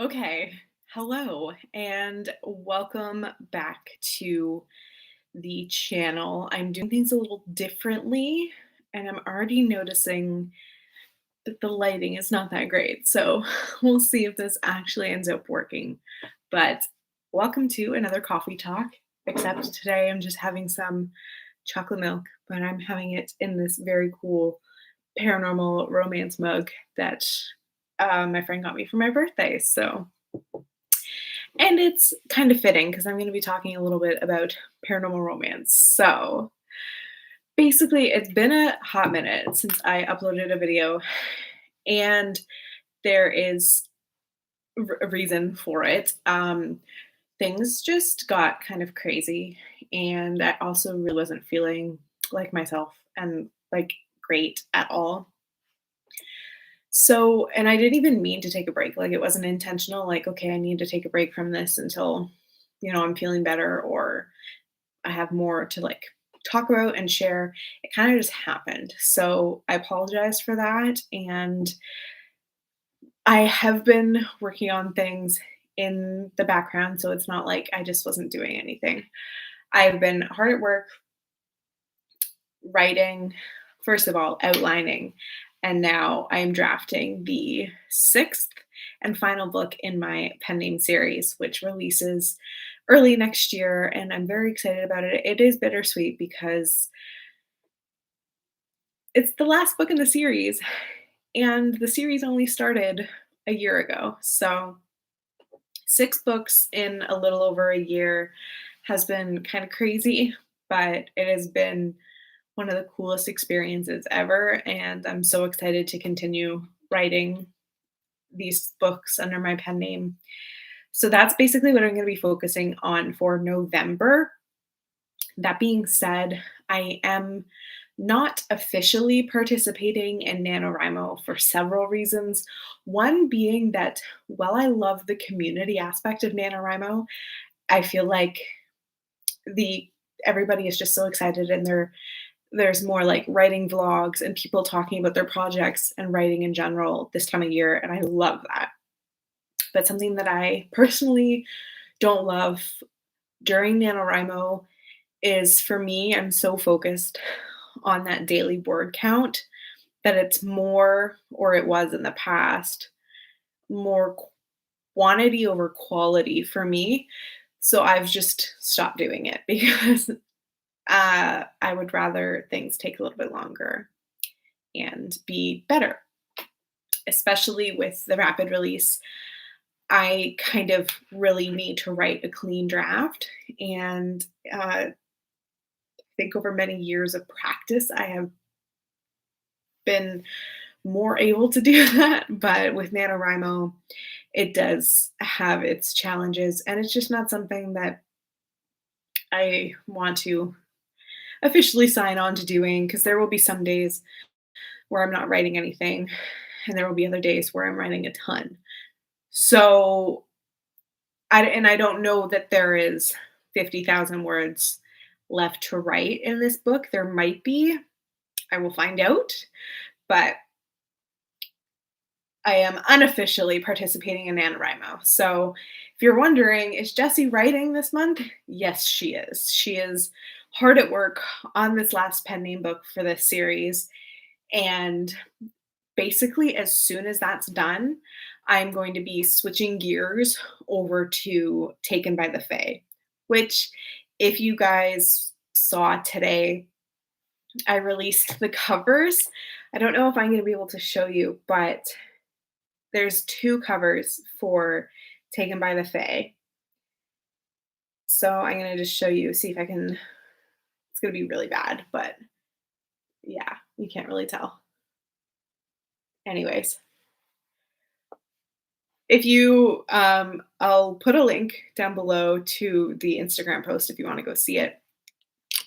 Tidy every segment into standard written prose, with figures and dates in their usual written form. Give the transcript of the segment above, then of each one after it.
Okay, hello and welcome back to the channel. I'm doing things a little differently and I'm already noticing that the lighting is not that great. So we'll see if this actually ends up working. But welcome to another coffee talk, except today I'm just having some chocolate milk, but I'm having it in this very cool paranormal romance mug that my friend got me for my birthday. And it's kind of fitting because I'm going to be talking a little bit about paranormal romance. So, basically, it's been a hot minute since I uploaded a video, and there is a reason for it. Things just got kind of crazy, and I also really wasn't feeling like myself and like great at all. So, and I didn't even mean to take a break. Like, it wasn't intentional. Like, okay, I need to take a break from this until, I'm feeling better or I have more to like talk about and share. It kind of just happened. So I apologize for that. And I have been working on things in the background. So it's not like I just wasn't doing anything. I've been hard at work writing, first of all, outlining, and now I'm drafting the sixth and final book in my pen name series, which releases early next year. And I'm very excited about it. It is bittersweet because it's the last book in the series, and the series only started a year ago. So, six books in a little over a year has been kind of crazy, but it has been one of the coolest experiences ever. And I'm so excited to continue writing these books under my pen name. So, that's basically what I'm going to be focusing on for November. That being said, I am not officially participating in NaNoWriMo for several reasons. One being that while I love the community aspect of NaNoWriMo, I feel like the everybody is just so excited and there's more like writing vlogs and people talking about their projects and writing in general this time of year, and I love that. But something that I personally don't love during NaNoWriMo is for me, I'm so focused on that daily word count that it's more, or it was in the past, more quantity over quality for me. So I've just stopped doing it because I would rather things take a little bit longer and be better, especially with the rapid release. I kind of really need to write a clean draft. And I think over many years of practice, I have been more able to do that. But with NaNoWriMo, it does have its challenges. And it's just not something that I want to officially sign on to doing because there will be some days where I'm not writing anything. And there will be other days where I'm writing a ton. So, I don't know that there is 50,000 words left to write in this book. There might be. I will find out. But I am unofficially participating in NaNoWriMo. So if you're wondering, is Jessie writing this month? Yes, she is. She is hard at work on this last pen name book for this series. And basically, as soon as that's done, I'm going to be switching gears over to Taken by the Fae, which, if you guys saw today, I released the covers. I don't know if I'm going to be able to show you, but there's two covers for Taken by the Fae. So I'm going to just show you, see if I can. It's going to be really bad, but yeah, you can't really tell. Anyways, if you, I'll put a link down below to the Instagram post if you want to go see it.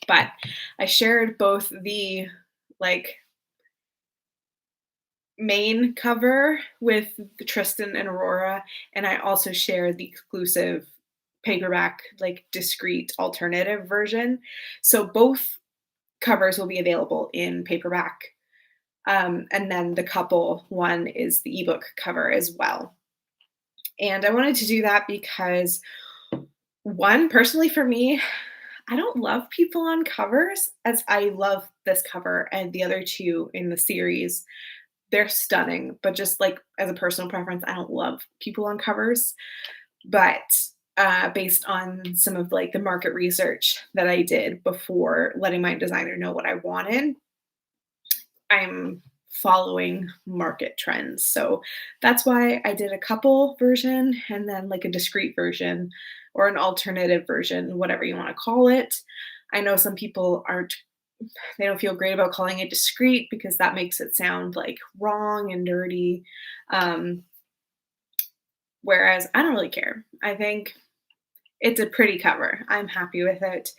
But I shared both the like main cover with the Tristan and Aurora, and I also shared the exclusive paperback, like discreet alternative version. So both covers will be available in paperback. And then the couple one is the ebook cover as well. And I wanted to do that because one, personally for me, I don't love people on covers as I love this cover and the other two in the series. They're stunning, but just like as a personal preference, I don't love people on covers. But based on some of like the market research that I did before letting my designer know what I wanted, I'm following market trends. So that's why I did a couple version and then like a discrete version or an alternative version, whatever you want to call it. I know some people aren't, they don't feel great about calling it discrete because that makes it sound like wrong and dirty. Um, Whereas I don't really care. I think it's a pretty cover. I'm happy with it.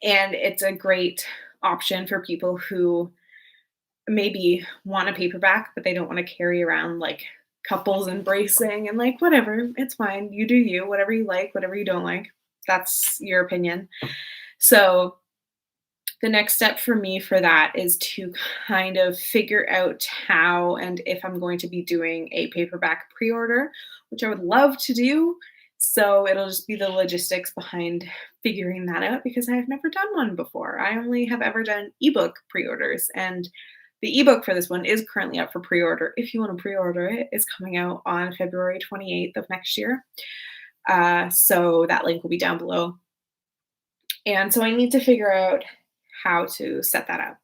And it's a great option for people who maybe want a paperback, but they don't want to carry around like couples embracing and like, whatever, it's fine. You do you, whatever you like, whatever you don't like. That's your opinion. So the next step for me for that is to kind of figure out how and if I'm going to be doing a paperback pre order, which I would love to do. So it'll just be the logistics behind figuring that out because I have never done one before. I only have ever done ebook pre orders. And the ebook for this one is currently up for pre order. If you want to pre order it, it's coming out on February 28th of next year. So that link will be down below. And so I need to figure out how to set that up.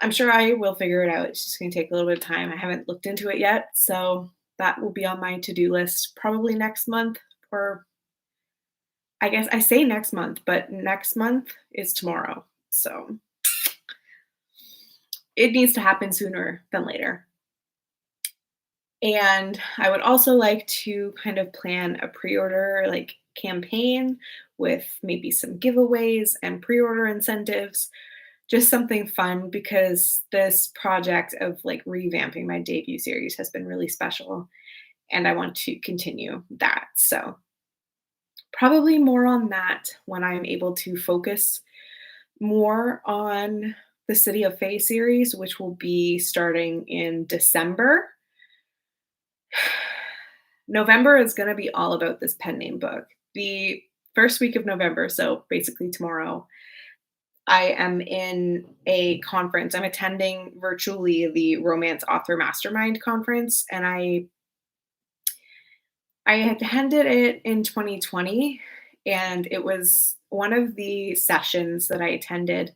I'm sure I will figure it out. It's just going to take a little bit of time. I haven't looked into it yet. So that will be on my to do list probably next month, or I guess I say next month, but next month is tomorrow. So it needs to happen sooner than later. And I would also like to kind of plan a pre order like campaign with maybe some giveaways and pre order incentives, just something fun because this project of like revamping my debut series has been really special and I want to continue that. So, probably more on that when I'm able to focus more on the City of Fae series, which will be starting in December. November is going to be all about this pen name book. The first week of November, so basically tomorrow, I am in a conference. I'm attending virtually the Romance Author Mastermind conference, and I attended it in 2020, and it was one of the sessions that I attended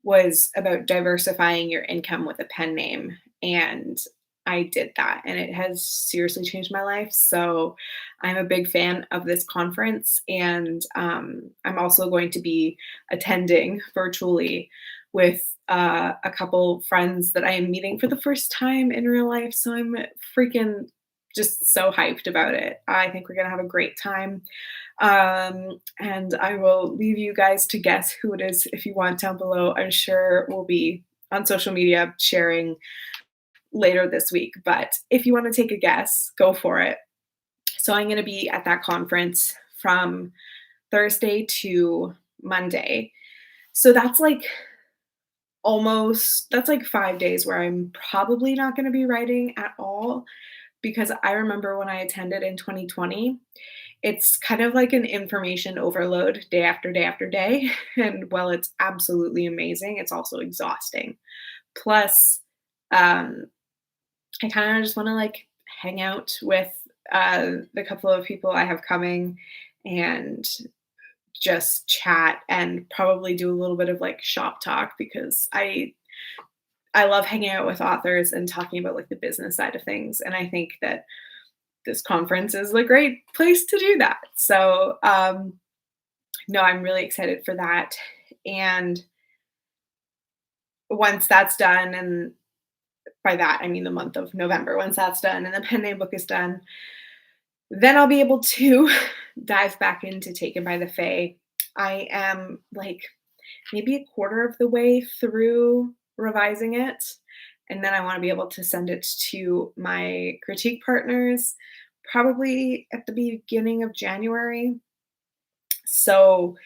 was about diversifying your income with a pen name. And I did that, and it has seriously changed my life. So I'm a big fan of this conference. And I'm also going to be attending virtually with a couple friends that I am meeting for the first time in real life. So I'm freaking just so hyped about it. I think we're going to have a great time. And I will leave you guys to guess who it is if you want down below. I'm sure we'll be on social media sharing later this week. But if you want to take a guess, go for it. So I'm going to be at that conference from Thursday to Monday. So that's like 5 days where I'm probably not going to be writing at all because I remember when I attended in 2020, it's kind of like an information overload day after day after day. And while it's absolutely amazing, it's also exhausting. Plus, um, I kind of just want to like hang out with the couple of people I have coming and just chat and probably do a little bit of like shop talk because I love hanging out with authors and talking about like the business side of things. And I think that this conference is a great place to do that. So, no, I'm really excited for that. And once that's done, and by that, I mean the month of November, once that's done and the pen name book is done, then I'll be able to dive back into Taken by the Fae. I am like maybe a quarter of the way through revising it. And then I want to be able to send it to my critique partners probably at the beginning of January. So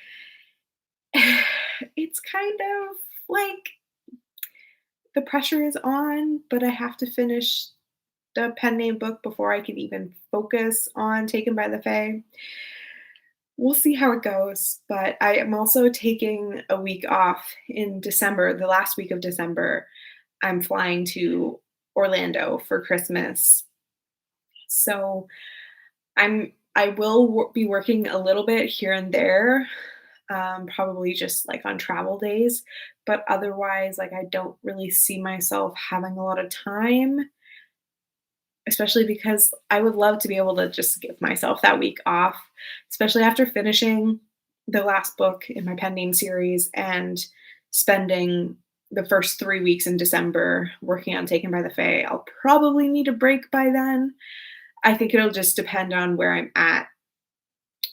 it's kind of like the pressure is on, but I have to finish the pen name book before I could even focus on Taken by the Fae. We'll see how it goes, but I am also taking a week off in December, the last week of December. I'm flying to Orlando for Christmas. So I will be working a little bit here and there, probably just like on travel days, but otherwise, like I don't really see myself having a lot of time, especially because I would love to be able to just give myself that week off, especially after finishing the last book in my pen name series and spending the first 3 weeks in December working on Taken by the Fae. I'll probably need a break by then. I think it'll just depend on where I'm at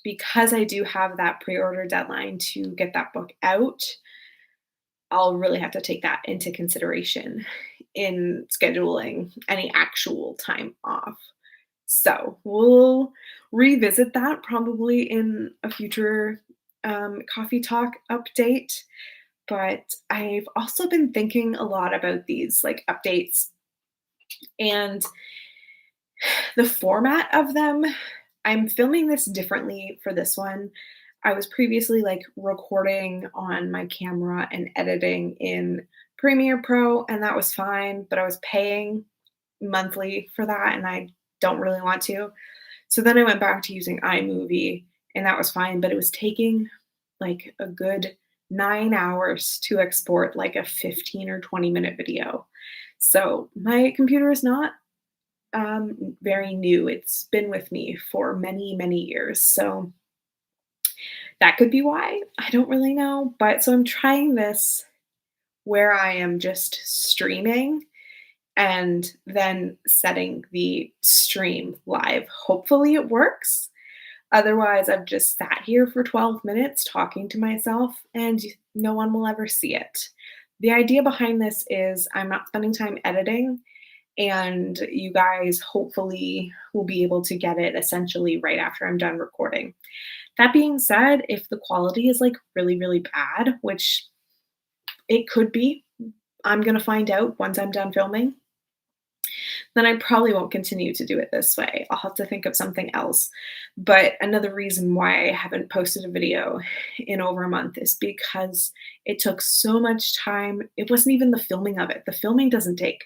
because I do have that pre-order deadline to get that book out. I'll really have to take that into consideration in scheduling any actual time off. So we'll revisit that probably in a future coffee talk update. But I've also been thinking a lot about these like updates and the format of them. I'm filming this differently for this one. I was previously like recording on my camera and editing in Premiere Pro, and that was fine, but I was paying monthly for that, and I don't really want to. So then I went back to using iMovie, and that was fine, but it was taking like a good 9 hours to export like a 15 or 20-minute video. So my computer is not very new. It's been with me for many, many years. So that could be why. I don't really know. But so I'm trying this where I am just streaming and then setting the stream live. Hopefully it works. Otherwise, I've just sat here for 12 minutes talking to myself and no one will ever see it. The idea behind this is I'm not spending time editing, and you guys hopefully will be able to get it essentially right after I'm done recording. That being said, if the quality is like really, really bad, which it could be, I'm going to find out once I'm done filming, then I probably won't continue to do it this way. I'll have to think of something else. But another reason why I haven't posted a video in over a month is because it took so much time. It wasn't even the filming of it. The filming doesn't take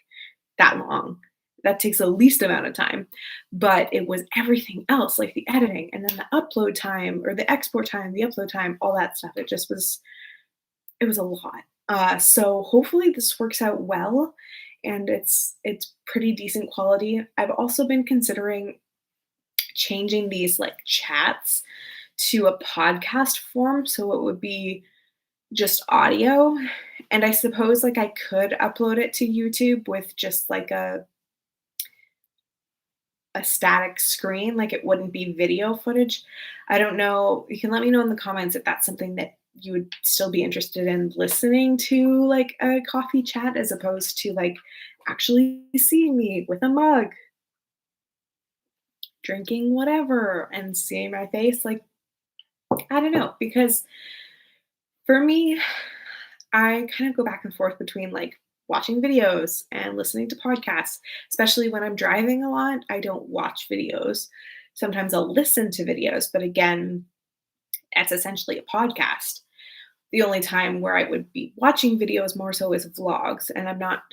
that long. That takes the least amount of time. But it was everything else, like the editing and then the upload time or the export time, the upload time, all that stuff. It was a lot. So hopefully this works out well and it's pretty decent quality. I've also been considering changing these like chats to a podcast form so it would be just audio. And I suppose like I could upload it to YouTube with just like a static screen, like it wouldn't be video footage. I don't know. You can let me know in the comments if that's something that you would still be interested in listening to, like a coffee chat, as opposed to like actually seeing me with a mug, drinking whatever, and seeing my face. Like, I don't know. Because for me, I kind of go back and forth between like watching videos and listening to podcasts, especially when I'm driving a lot. I don't watch videos. Sometimes I'll listen to videos, but again, that's essentially a podcast. The only time where I would be watching videos more so is vlogs, and I'm not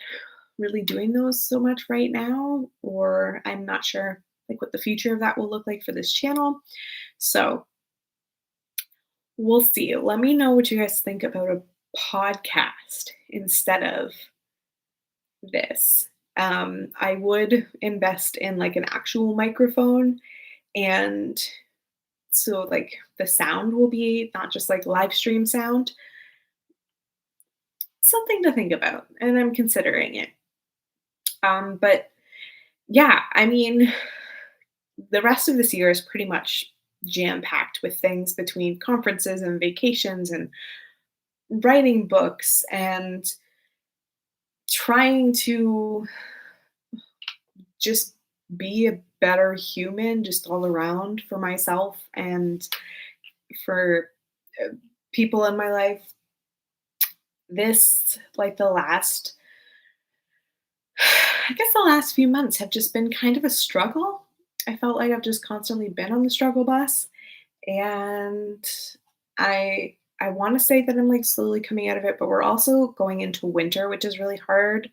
really doing those so much right now, or I'm not sure like what the future of that will look like for this channel. So we'll see. Let me know what you guys think about a podcast instead of this. I would invest in like an actual microphone, and so like the sound will be not just like live stream sound. Something to think about, and I'm considering it. But yeah, I mean, the rest of this year is pretty much jam packed with things between conferences and vacations and writing books and trying to just be a better human just all around for myself and for people in my life. This, like the last I guess the last few months have just been kind of a struggle. I felt like I've just constantly been on the struggle bus, and I want to say that I'm like slowly coming out of it, but we're also going into winter, which is really hard.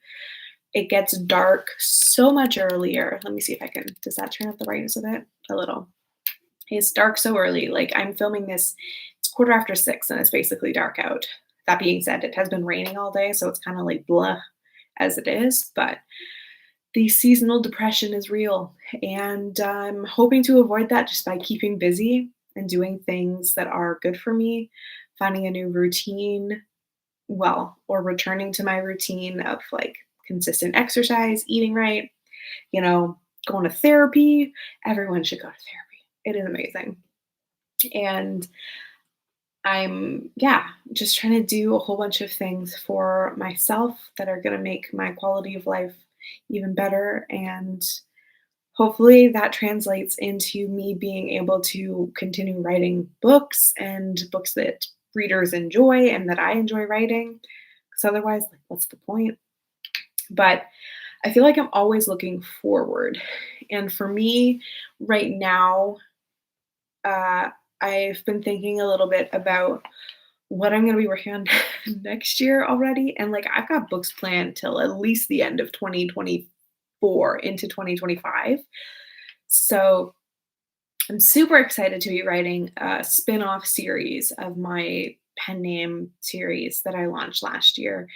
It gets dark so much earlier. Let me see if I can. Does that turn up the brightness of it? A little. It's dark so early. Like I'm filming this, it's quarter after 6, and it's basically dark out. That being said, it has been raining all day, so it's kind of like blah as it is. But the seasonal depression is real, and I'm hoping to avoid that just by keeping busy and doing things that are good for me, finding a new routine, well, or returning to my routine of like consistent exercise, eating right, you know, going to therapy. Everyone should go to therapy. It is amazing. And I'm, yeah, just trying to do a whole bunch of things for myself that are going to make my quality of life even better. And hopefully that translates into me being able to continue writing books and books that readers enjoy and that I enjoy writing. Because otherwise, like, what's the point? But I feel like I'm always looking forward. And for me, right now, uh, I've been thinking a little bit about what I'm gonna be working on next year already. And like I've got books planned till at least the end of 2024 into 2025. So I'm super excited to be writing a spin-off series of my pen name series that I launched last year.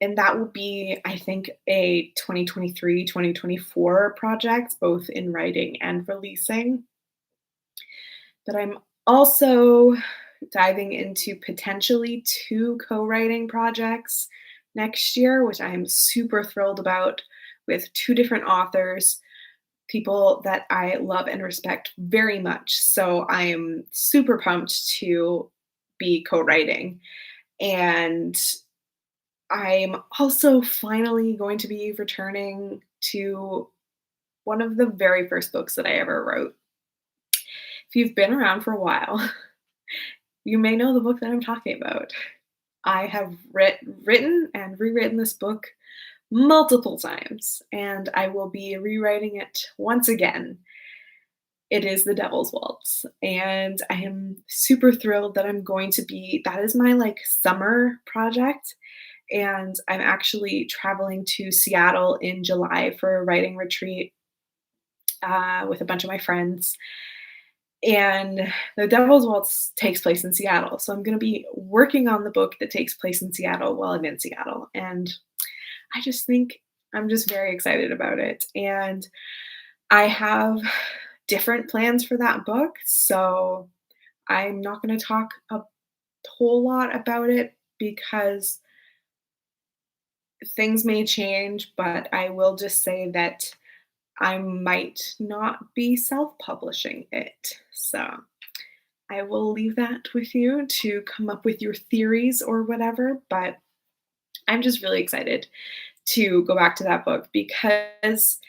And that will be, I think, a 2023, 2024 project, both in writing and releasing. But I'm also diving into potentially 2 co-writing projects next year, which I am super thrilled about, with 2 different authors, people that I love and respect very much. So I am super pumped to be co-writing. And I'm also finally going to be returning to one of the very first books that I ever wrote. If you've been around for a while, you may know the book that I'm talking about. I have written and rewritten this book multiple times, and I will be rewriting it once again. It is The Devil's Waltz, and I am super thrilled that I'm going to be, that is my like summer project. And I'm actually traveling to Seattle in July for a writing retreat with a bunch of my friends. And The Devil's Waltz takes place in Seattle. So I'm going to be working on the book that takes place in Seattle while I'm in Seattle. And I just think I'm just very excited about it. And I have different plans for that book. So I'm not going to talk a whole lot about it because things may change, but I will just say that I might not be self publishing it. So I will leave that with you to come up with your theories or whatever. But I'm just really excited to go back to that book because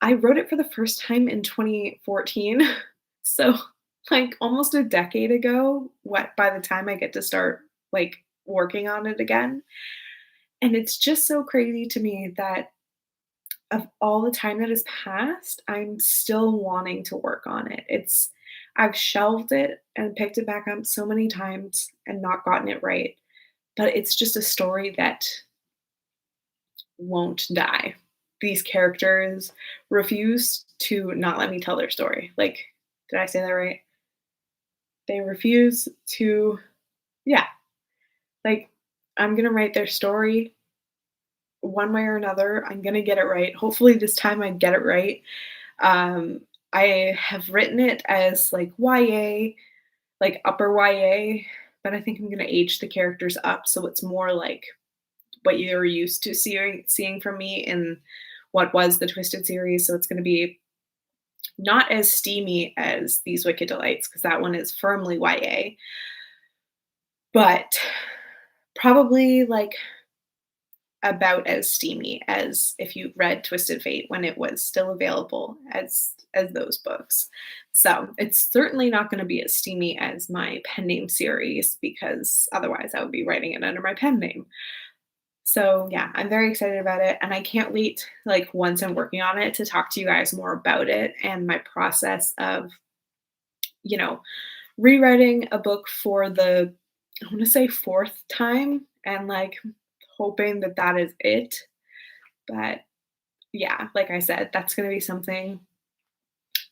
I wrote it for the first time in 2014. So, like almost a decade ago, what by the time I get to start like working on it again. And it's just so crazy to me that of all the time that has passed, I'm still wanting to work on it. I've shelved it and picked it back up so many times and not gotten it right. But it's just a story that won't die. These characters refuse to not let me tell their story. Like, did I say that right? They refuse to, yeah, like, I'm going to write their story one way or another. I'm going to get it right. Hopefully, this time I get it right. Um, I have written it as like YA, like upper YA, but I think I'm going to age the characters up so it's more like what you're used to seeing from me in what was the Twisted series. So it's going to be not as steamy as These Wicked Delights because that one is firmly YA, but probably like about as steamy as if you read Twisted Fate when it was still available as those books. So it's certainly not going to be as steamy as my pen name series because otherwise I would be writing it under my pen name. So yeah, I'm very excited about it, and I can't wait, like, once I'm working on it, to talk to you guys more about it and my process of, you know, rewriting a book for the, I want to say, fourth time, and like hoping that that is it. But yeah, like I said, that's going to be something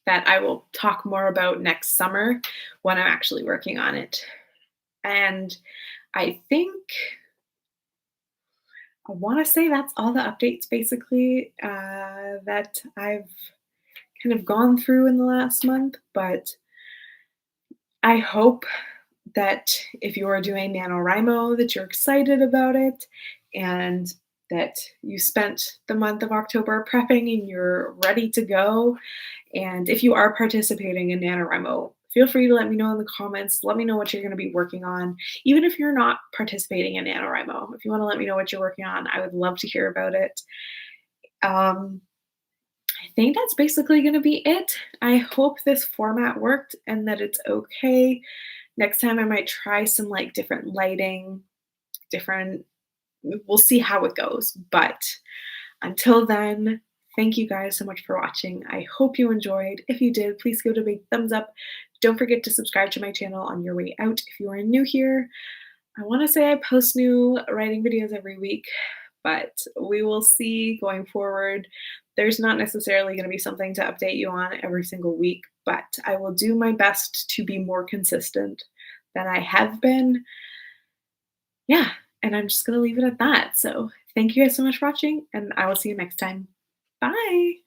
that I will talk more about next summer when I'm actually working on it. And I think I want to say that's all the updates basically that I've kind of gone through in the last month. But I hope that if you are doing NaNoWriMo, that you're excited about it and that you spent the month of October prepping and you're ready to go. And if you are participating in NaNoWriMo, feel free to let me know in the comments. Let me know what you're going to be working on. Even if you're not participating in NaNoWriMo, if you want to let me know what you're working on, I would love to hear about it. Um, I think that's basically going to be it. I hope this format worked and that it's okay. Next time I might try some like different lighting, different, we'll see how it goes. But until then, thank you guys so much for watching. I hope you enjoyed. If you did, please give it a big thumbs up. Don't forget to subscribe to my channel on your way out if you are new here. I want to say I post new writing videos every week, but we will see going forward. There's not necessarily going to be something to update you on every single week, but I will do my best to be more consistent than I have been. Yeah, and I'm just going to leave it at that. So thank you guys so much for watching, and I will see you next time. Bye.